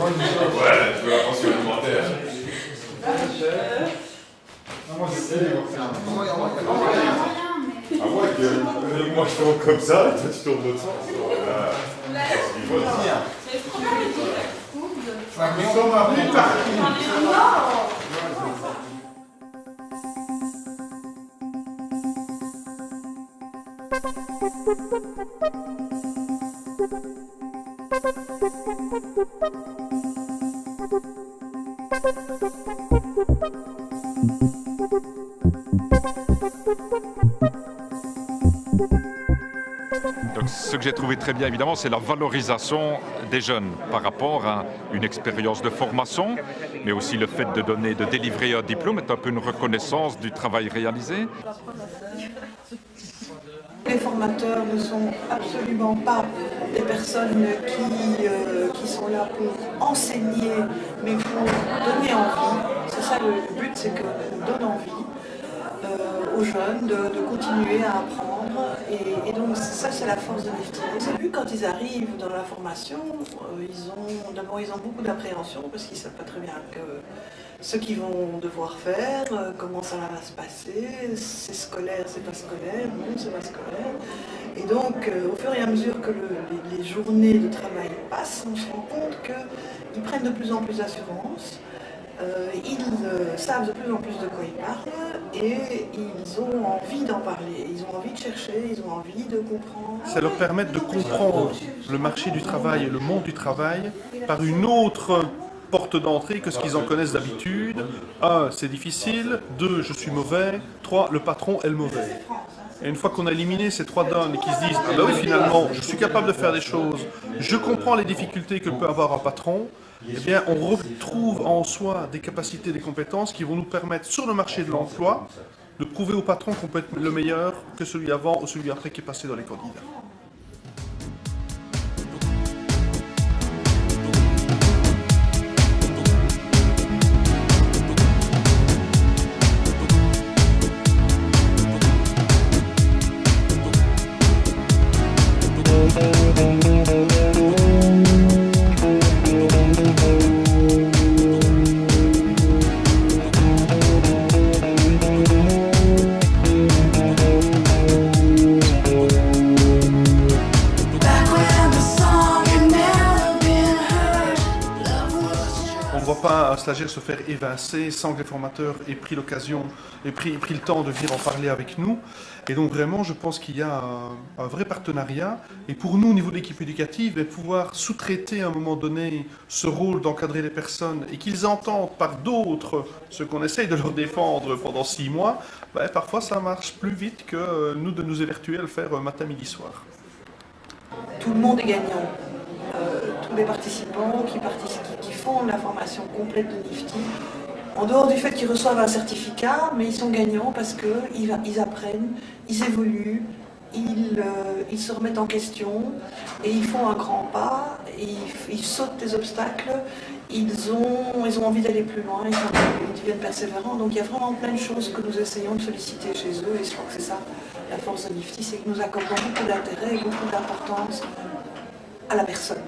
Ouais, tu veux la pension alimentaire. À moins que moi je tourne comme ça et toi tu tournes de l'autre sens. Donc, ce que j'ai trouvé très bien, évidemment, c'est la valorisation des jeunes par rapport à une expérience de formation, mais aussi le fait de délivrer un diplôme est un peu une reconnaissance du travail réalisé. Les formateurs ne sont absolument pas des personnes qui sont là pour enseigner, mais pour donner envie. C'est ça le but, c'est qu'on donne envie aux jeunes de continuer à apprendre. Et donc ça, c'est la force de l'IFTI. Au début, quand ils arrivent dans la formation, ils ont beaucoup d'appréhension parce qu'ils ne savent pas très bien ce qu'ils vont devoir faire, comment ça va se passer, c'est scolaire, c'est pas scolaire, non, c'est pas scolaire. Et donc, au fur et à mesure que les journées de travail passent, on se rend compte qu'ils prennent de plus en plus d'assurance, ils savent de plus en plus de quoi ils parlent et ils ont envie d'en parler, ils ont envie de chercher, ils ont envie de comprendre. Ça leur permet de comprendre le marché du travail et le monde du travail par une autre porte d'entrée que ce qu'ils en connaissent d'habitude. 1, c'est difficile. 2, je suis mauvais. 3, le patron est le mauvais. Et une fois qu'on a éliminé ces 3 donnes et qu'ils se disent « Ah ben oui, finalement, je suis capable de faire des choses, je comprends les difficultés que peut avoir un patron », eh bien, on retrouve en soi des capacités, des compétences qui vont nous permettre, sur le marché de l'emploi, de prouver au patron qu'on peut être le meilleur que celui avant ou celui après qui est passé dans les candidats. On ne voit pas un stagiaire se faire évincer sans que les formateurs aient pris l'occasion, aient pris le temps de venir en parler avec nous. Et donc vraiment, je pense qu'il y a un vrai partenariat. Et pour nous, au niveau de l'équipe éducative, pouvoir sous-traiter à un moment donné ce rôle d'encadrer les personnes et qu'ils entendent par d'autres ce qu'on essaye de leur défendre pendant 6 mois, ben, parfois ça marche plus vite que nous de nous évertuer à le faire matin, midi, soir. Tout le monde est gagnant. Tous les participants qui font la formation complète de l'IFTI, en dehors du fait qu'ils reçoivent un certificat, mais ils sont gagnants parce qu'ils apprennent, ils évoluent, ils se remettent en question et ils font un grand pas, ils sautent des obstacles, ils ont envie d'aller plus loin, ils deviennent persévérants. Donc il y a vraiment plein de choses que nous essayons de solliciter chez eux et je crois que c'est ça la force de l'IFTI, c'est que nous accordons beaucoup d'intérêt et beaucoup d'importance à la personne.